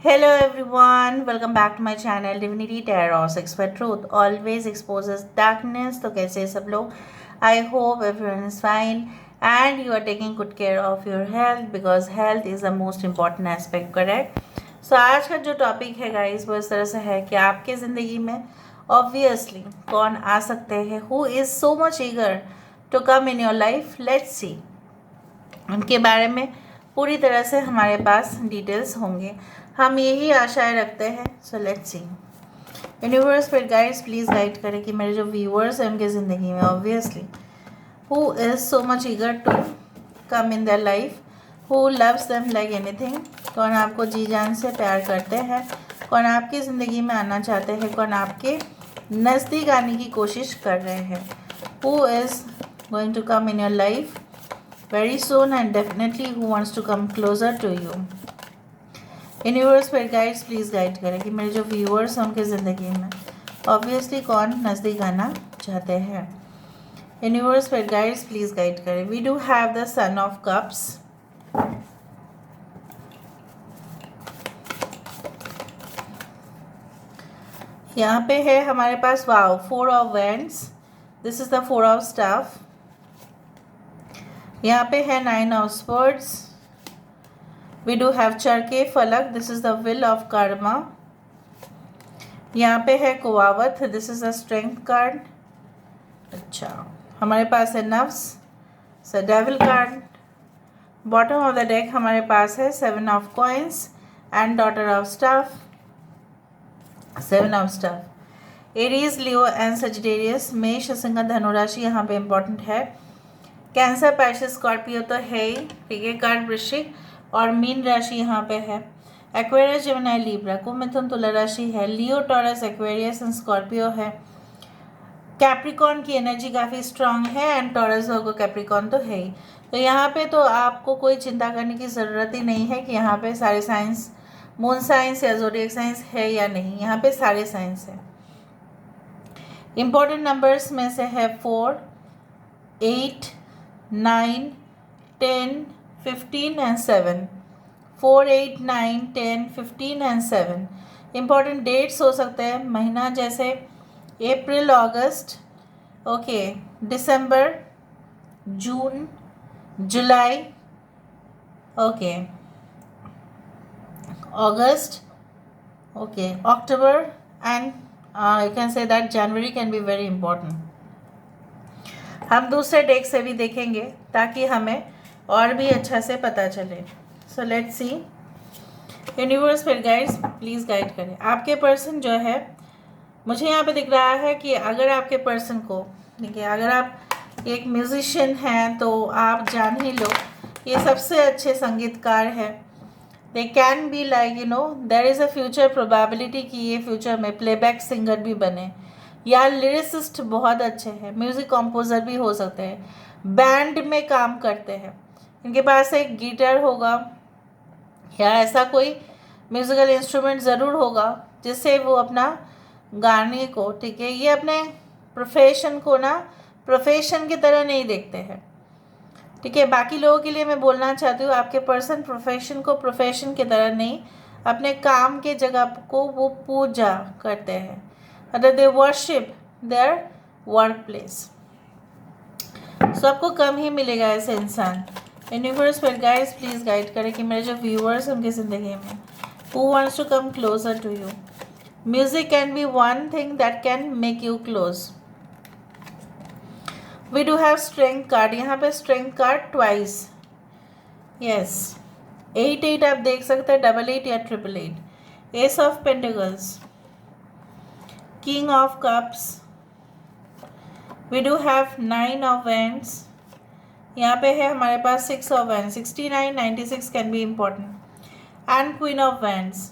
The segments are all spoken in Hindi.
Hello everyone, welcome back to my channel Divinity Tarot 6 for Truth always exposes darkness. तो कैसे हैं सब लोग? I hope everyone is fine and you are taking good care of your health because health is the most important aspect, correct? So आज का जो टॉपिक है गाइस वो इस तरह से है कि आपके ज़िंदगी में ऑब्वियसली कौन आ सकते हैं, who is so much eager to come in your life, let's see. उनके बारे में पूरी तरह से हमारे पास डिटेल्स होंगे, हम यही आशाएं रखते हैं। So let's see. यूनिवर्स पर गाइड्स प्लीज़ गाइड करें कि मेरे जो व्यूअर्स हैं उनकी ज़िंदगी में obviously who is so much eager to come in their life, who loves them like anything. कौन आपको जी जान से प्यार करते हैं, कौन आपकी ज़िंदगी में आना चाहते हैं, कौन आपके नज़दीक आने की कोशिश कर रहे हैं, who is going to come in your life very soon and definitely who wants to come closer to you। Universe पर गाइड्स प्लीज़ गाइड करें कि मेरे जो व्यूअर्स हैं उनकी ज़िंदगी में ऑब्वियसली कौन नज़दीक आना चाहते हैं। यूनिवर्स पर गाइड्स प्लीज़ गाइड करें। We do have the sun of cups, यहाँ पे है हमारे पास wow 4 of wands, this is the 4 of staff. यहाँ पे है 9 of swords, we do have चरके फलक, this is the wheel of karma. यहाँ पे है कुवावत, this is the strength card. अच्छा, हमारे पास है नफ्स, the devil card. Bottom of the deck हमारे पास है 7 of coins and daughter of staff, 7 of staff. Aries, Leo and Sagittarius, मेष, सिंह, धनु राशि यहाँ पे इम्पोर्टेंट है। कैंसर, पैशस, स्कॉर्पियो तो है ही, ठीक है। कर्क, वृश्चिक और मीन राशि यहाँ पे है। एक्वेरियस, जेमिनी, लिब्रा, कुंभ, मिथुन, तुला राशि है। लियो, टॉरस, एक्वेरियस एंड स्कॉर्पियो है। कैप्रिकॉन की एनर्जी काफ़ी स्ट्रांग है एंड टॉरस और कैप्रिकॉन तो है ही। तो यहाँ पे तो आपको कोई चिंता करने की ज़रूरत ही नहीं है कि यहाँ पे सारे साइंस, मून साइंस या ज़ोडिएक साइंस है या नहीं, यहाँ पे सारे साइंस है। इम्पोर्टेंट नंबर्स में से है 4, 8, 9, 10, 15 and 7, 4, 8, 9, 10, 15 and 7। इम्पॉर्टेंट डेट्स हो सकते हैं महीना जैसे अप्रैल, अगस्त, ओके, दिसंबर, जून, जुलाई, ओके, अगस्त, ओके, अक्टूबर and you can say that January can be very important। हम दूसरे डेक से भी देखेंगे ताकि हमें और भी अच्छा से पता चले। सो लेट्स सी। यूनिवर्स पर गाइड्स प्लीज़ गाइड करें। आपके पर्सन जो है, मुझे यहाँ पे दिख रहा है कि अगर आपके पर्सन को, देखिए, अगर आप एक म्यूजिशियन हैं तो आप जान ही लो ये सबसे अच्छे संगीतकार हैं। They can be like there is a future probability कि ये फ्यूचर में प्लेबैक सिंगर भी बने, या लिरिसिस्ट बहुत अच्छे हैं, म्यूज़िक कंपोज़र भी हो सकते हैं, बैंड में काम करते हैं, इनके पास एक गिटार होगा या ऐसा कोई म्यूज़िकल इंस्ट्रूमेंट ज़रूर होगा जिससे वो अपना गाने को, ठीक है, ये अपने प्रोफेशन को ना प्रोफेशन की तरह नहीं देखते हैं, ठीक है। बाकी लोगों के लिए मैं बोलना चाहती हूँ, आपके पर्सन प्रोफेशन को प्रोफेशन की तरह नहीं, अपने काम के जगह को वो पूजा करते हैं, मतलब they worship their work place. So आपको कम ही मिलेगा ऐसे इंसान। यूनिवर्स पर गाइड्स प्लीज़ गाइड करें कि मेरे जो व्यूअर्स हैं उनकी ज़िंदगी में who wants to come closer to you. Music can be one thing that can make you close. We do have strength card, यहाँ पे स्ट्रेंथ कार्ड ट्वाइस, यस। 8, 8 आप देख सकते हैं, 8, 8 या 8, 8। Ace of pentacles, king of cups, we do have 9 of wands, यहाँ पे है हमारे पास 6 of wand, 69, 96 can be important, and queen of wands.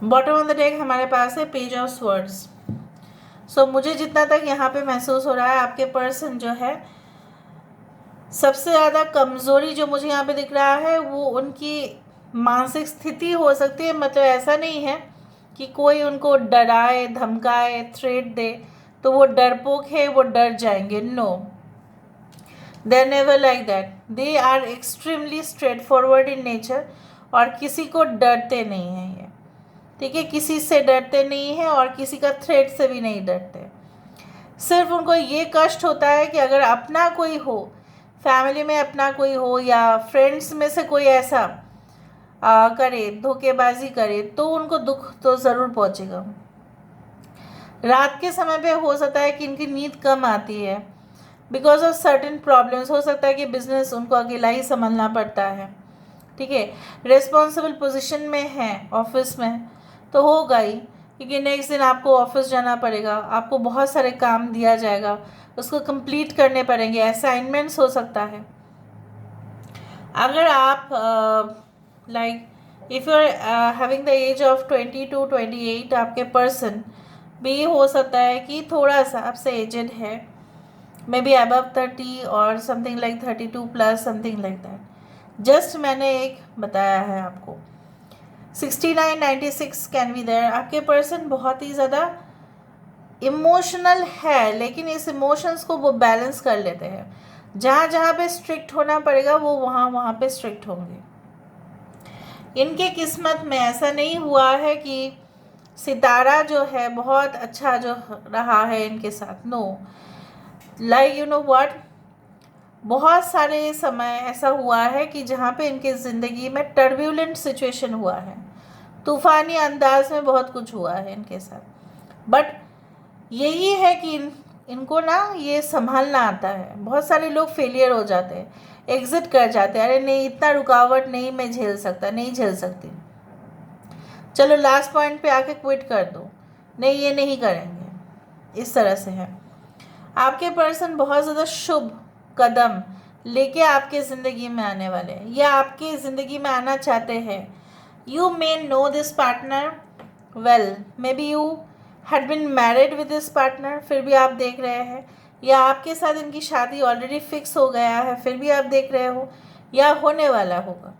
Bottom of the deck हमारे पास है पेज ऑफ स्वर्ड्स। सो मुझे जितना तक यहाँ पे महसूस हो रहा है, आपके पर्सन जो है, सबसे ज़्यादा कमज़ोरी जो मुझे यहाँ पे दिख रहा है वो उनकी मानसिक स्थिति हो सकती है। मतलब ऐसा नहीं है कि कोई उनको डराए, धमकाए, थ्रेट दे तो वो डरपोक है, वो डर जाएंगे, no, they are never like that. They are extremely straight forward in nature. और किसी को डरते नहीं हैं ये, ठीक है, किसी से डरते नहीं हैं और किसी का थ्रेट से भी नहीं डरते। सिर्फ उनको ये कष्ट होता है कि अगर अपना कोई हो, फैमिली में अपना कोई हो या फ्रेंड्स में से कोई ऐसा करे, धोखेबाजी करे, तो उनको दुख तो ज़रूर पहुंचेगा। रात के समय पे हो सकता है कि इनकी नींद कम आती है बिकॉज ऑफ सर्टेन प्रॉब्लम्स। हो सकता है कि बिजनेस उनको अकेला ही संभालना पड़ता है, ठीक है, रिस्पॉन्सिबल पोजीशन में है ऑफिस में, तो होगा ही, क्योंकि नेक्स्ट दिन आपको ऑफिस जाना पड़ेगा, आपको बहुत सारे काम दिया जाएगा, उसको कंप्लीट करने पड़ेंगे, असाइनमेंट्स हो सकता है। अगर आप like if you are having the age of 20 to 28, आपके पर्सन भी हो सकता है कि थोड़ा सा आपसे एजेड है, मे बी अबव 30 और something like 32 plus, something like that. Just मैंने एक बताया है आपको। 69, 96 कैन बी देयर। आपके पर्सन बहुत ही ज़्यादा इमोशनल है, लेकिन इस इमोशंस को वो बैलेंस कर लेते हैं। जहाँ जहाँ पे स्ट्रिक्ट होना पड़ेगा वो वहाँ वहाँ पे स्ट्रिक्ट होंगे। इनके किस्मत में ऐसा नहीं हुआ है कि सितारा जो है बहुत अच्छा जो रहा है इनके साथ, no, like you know what, बहुत सारे समय ऐसा हुआ है कि जहाँ पे इनके ज़िंदगी में टर्ब्यूलेंट सिचुएशन हुआ है, तूफ़ानी अंदाज में बहुत कुछ हुआ है इनके साथ। बट यही है कि इनको ना ये संभालना आता है। बहुत सारे लोग फेलियर हो जाते हैं, एग्ज़िट कर जाते हैं, अरे नहीं इतना रुकावट नहीं, मैं झेल सकता, नहीं झेल सकती, चलो लास्ट पॉइंट पे आके क्विट कर दो, नहीं ये नहीं करेंगे, इस तरह से है। आपके पर्सन बहुत ज़्यादा शुभ कदम लेके आपके ज़िंदगी में आने वाले हैं या आपके ज़िंदगी में आना चाहते हैं। You may know this partner well, maybe you had been married with this partner, फिर भी आप देख रहे हैं, या आपके साथ इनकी शादी ऑलरेडी फिक्स हो गया है फिर भी आप देख रहे हो, या होने वाला होगा।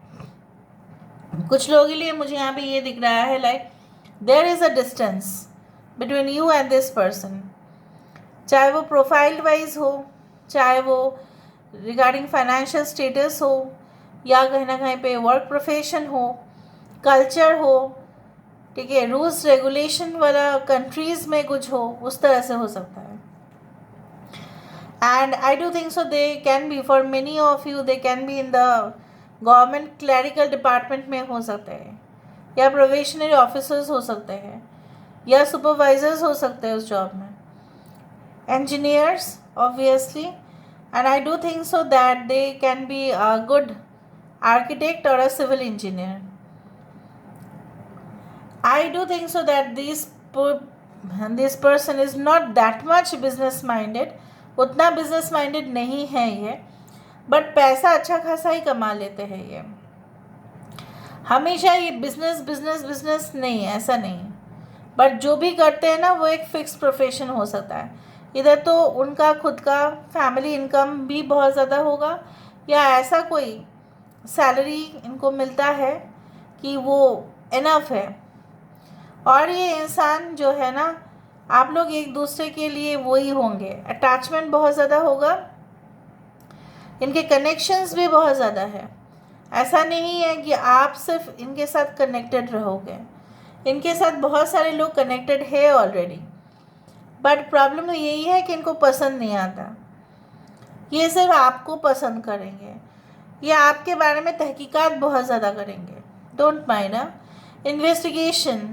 कुछ लोगों के लिए मुझे यहाँ पे ये दिख रहा है like there is a distance between you and this person, चाहे वो प्रोफाइल वाइज हो, चाहे वो रिगार्डिंग फाइनेंशियल स्टेटस हो, या कहीं ना कहीं पे वर्क प्रोफेशन हो, कल्चर हो, ठीक है, रूल्स रेगुलेशन वाला कंट्रीज़ में कुछ हो, उस तरह से हो सकता है। And I do think so they can B, for many of you they can be in the government clerical department में हो सकते हैं, या प्रोबेशनरी ऑफिसर्स हो सकते हैं, या सुपरवाइजर्स हो सकते हैं उस जॉब में, engineers obviously, and I do think so that they can be a good architect or a civil engineer. I do think so that this person is not that much business minded, उतना business minded नहीं है ये, बट पैसा अच्छा खासा ही कमा लेते हैं ये। हमेशा ये बिजनेस बिजनेस बिजनेस नहीं, ऐसा नहीं, बट जो भी करते हैं ना वो एक फिक्स प्रोफेशन हो सकता है। इधर तो उनका खुद का फैमिली इनकम भी बहुत ज़्यादा होगा, या ऐसा कोई सैलरी इनको मिलता है कि वो इनफ है। और ये इंसान जो है ना, आप लोग एक दूसरे के लिए वही होंगे, अटैचमेंट बहुत ज़्यादा होगा, इनके कनेक्शंस भी बहुत ज़्यादा है। ऐसा नहीं है कि आप सिर्फ इनके साथ कनेक्टेड रहोगे, इनके साथ बहुत सारे लोग कनेक्टेड है ऑलरेडी, बट प्रॉब्लम तो यही है कि इनको पसंद नहीं आता। ये सिर्फ आपको पसंद करेंगे, ये आपके बारे में तहकीकात बहुत ज़्यादा करेंगे, don't mind, investigation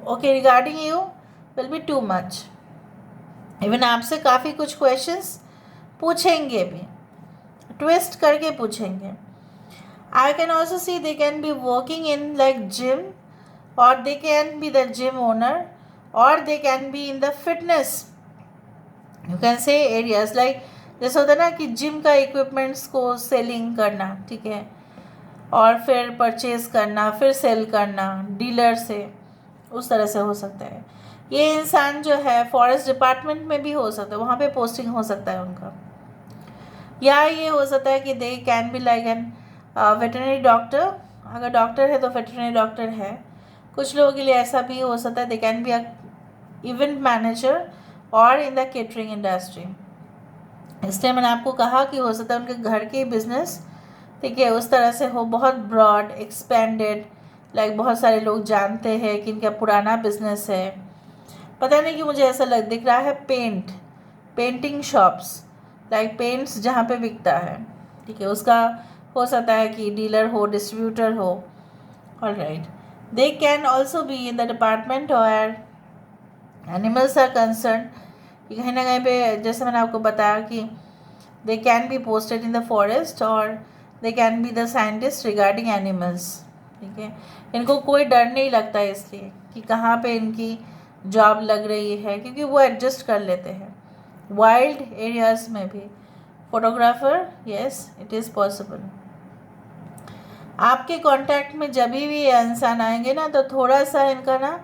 okay regarding you will be too much. Even आपसे काफ़ी कुछ क्वेश्चंस पूछेंगे भी, ट्विस्ट करके पूछेंगे। I can also see they can be working in like gym, or they can be the gym owner, or they can be in the fitness, you can say areas like, जैसे होता है ना कि जिम का इक्विपमेंट्स को सेलिंग करना, ठीक है, और फिर परचेज करना, फिर सेल करना डीलर से, उस तरह से हो सकता है। ये इंसान जो है फॉरेस्ट डिपार्टमेंट में भी हो सकता है, वहाँ पे पोस्टिंग हो सकता है उनका, या ये हो सकता है कि they can be like an veterinary doctor, अगर डॉक्टर है तो वेटरनरी डॉक्टर है। कुछ लोगों के लिए ऐसा भी हो सकता है दे can be a event manager और इन द केटरिंग इंडस्ट्री। इसलिए मैंने आपको कहा कि हो सकता है उनके घर के बिजनेस ठीक है, उस तरह से हो, बहुत ब्रॉड एक्सपेंडेड, लाइक बहुत सारे लोग जानते हैं कि इनका पुराना बिजनेस है। पता नहीं कि मुझे ऐसा दिख रहा है पेंटिंग शॉप्स, लाइक पेंट्स जहाँ पे बिकता है, ठीक है, उसका हो सकता है कि डीलर हो, डिस्ट्रीब्यूटर हो। All right, they can also be in the department और एनिमल्स आर कंसर्न, कहीं ना कहीं पे जैसे मैंने आपको बताया कि they can be posted in the forest और they can be the scientist regarding animals. ठीक है, इनको कोई डर नहीं लगता इसलिए कि कहाँ पे इनकी जॉब लग रही है, क्योंकि वो एडजस्ट कर लेते हैं वाइल्ड एरियाज में भी। Photographer, yes it is possible. आपके कांटेक्ट में जब भी ये इंसान आएंगे ना, तो थोड़ा सा इनका ना,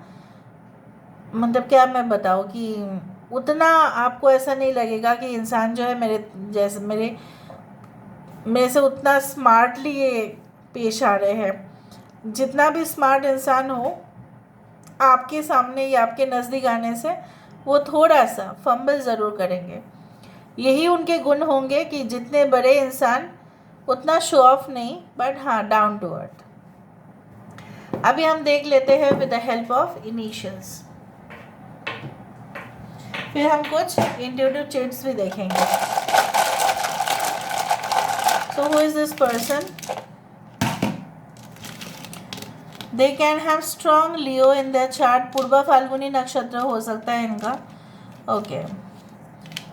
मतलब क्या मैं बताऊँ कि उतना आपको ऐसा नहीं लगेगा कि इंसान जो है मेरे से उतना स्मार्टली ये पेश आ रहे हैं। जितना भी स्मार्ट इंसान हो, आपके सामने या आपके नज़दीक आने से वो थोड़ा सा फंबल ज़रूर करेंगे। यही उनके गुण होंगे कि जितने बड़े इंसान उतना शो ऑफ नहीं, बट हाँ डाउन टू अर्थ। अभी हम देख लेते हैं with the help of initials, फिर हम कुछ इंट्यूटिव चिट्स भी देखेंगे। So who is this person? They can have strong Leo in the chart. Purva Phalguni नक्षत्र हो सकता है इनका। Okay,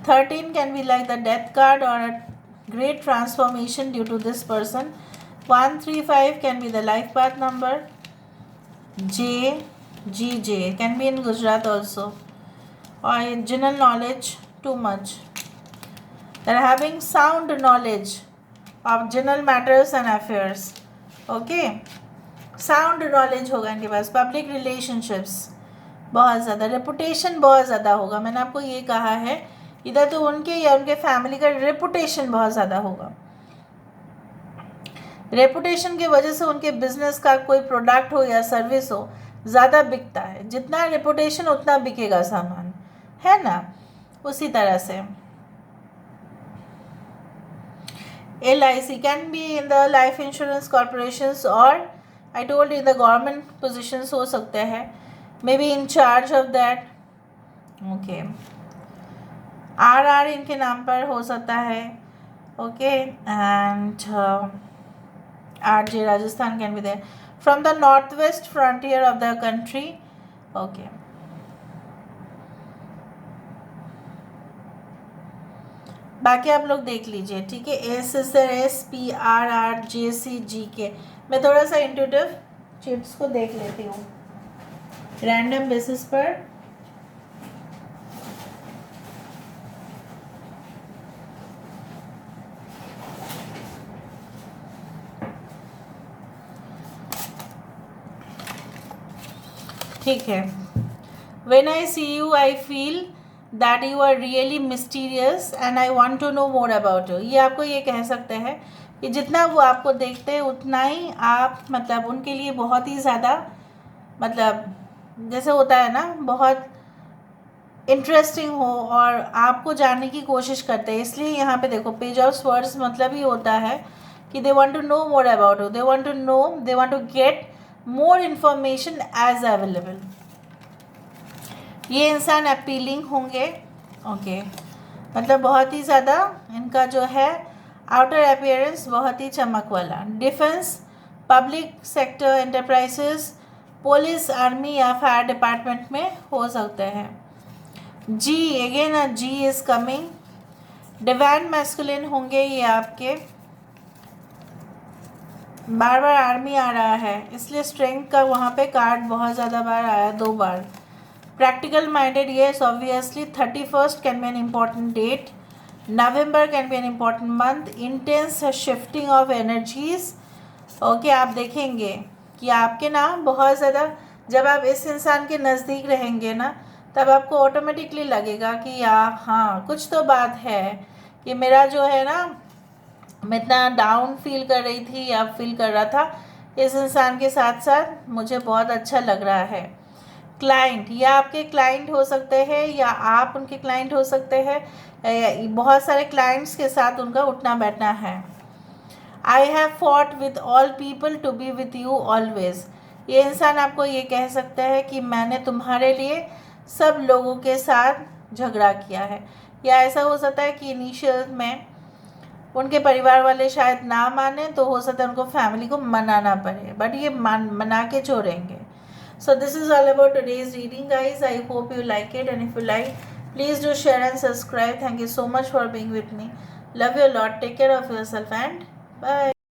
13 can be like the death card और a great transformation due to this person. 135 can be the life path number. J can be in Gujarat also. Or general knowledge too much. They are having sound knowledge of general matters and affairs. Okay, sound knowledge होगा इनके पास। पब्लिक रिलेशनशिप्स बहुत ज़्यादा, रेपुटेशन बहुत ज़्यादा होगा। मैंने आपको ये कहा है, इधर तो उनके या उनके फैमिली का रेपुटेशन बहुत ज़्यादा होगा। रेपुटेशन की वजह से उनके बिजनेस का कोई प्रोडक्ट हो या सर्विस हो ज़्यादा बिकता है। जितना रेपुटेशन उतना बिकेगा सामान, है ना। उसी तरह से LIC can be in the life insurance corporations और I told in the government positions हो सकते हैं, maybe in charge of that. Okay, RR इनके नाम पर हो सकता है। Okay, and RJ Rajasthan can be there from the northwest frontier of the country. Okay, बाकी आप लोग देख लीजिए, ठीक है। SSRSPRRJCGK मैं थोड़ा सा इंट्यूटिव चिट्स को देख लेती हूँ रैंडम बेसिस पर। ठीक है, When I see you, I feel that you are really mysterious and I want to know more about you. ये आपको ये कह सकते हैं कि जितना वो आपको देखते हैं उतना ही आप मतलब उनके लिए बहुत ही ज़्यादा, मतलब जैसे होता है ना, बहुत इंटरेस्टिंग हो और आपको जानने की कोशिश करते हैं। इसलिए यहाँ पे देखो पेज ऑफ स्वर्ड्स मतलब ही होता है कि they want to know more about you, they want to get more information as available. ये इंसान अपीलिंग होंगे। ओके, मतलब बहुत ही ज़्यादा इनका जो है आउटर अपीयरेंस बहुत ही चमक वाला। Defence, public sector enterprises, police, army या फायर डिपार्टमेंट में हो सकते हैं। G again G is coming. Divine masculine होंगे ये आपके। बार बार आर्मी आ रहा है, इसलिए स्ट्रेंथ का वहाँ पे कार्ड बहुत ज़्यादा बार आया, 2 बार। Practical minded, yes, obviously. 31st can be an important date. November can be an important month. Intense shifting of energies. Okay, आप देखेंगे कि आपके ना बहुत ज़्यादा, जब आप इस इंसान के नज़दीक रहेंगे ना, तब आपको ऑटोमेटिकली लगेगा कि हाँ कुछ तो बात है कि मेरा जो है ना, मैं इतना डाउन फील कर रही थी या फील कर रहा था, इस इंसान के साथ साथ मुझे बहुत अच्छा लग रहा है। क्लाइंट, या आपके क्लाइंट हो सकते हैं या आप उनके क्लाइंट हो सकते हैं। बहुत सारे क्लाइंट्स के साथ उनका उठना बैठना है। I have fought with all people to be with you always. ये इंसान आपको ये कह सकता है कि मैंने तुम्हारे लिए सब लोगों के साथ झगड़ा किया है। या ऐसा हो सकता है कि इनिशियल में उनके परिवार वाले शायद ना माने, तो हो सकता है उनको फैमिली को मनाना पड़े, बट ये मना के छोड़ेंगे। So this is all about today's reading, guys. I hope you like it, and if you like, please do share and subscribe. Thank you so much for being with me. Love you a lot. Take care of yourself and bye.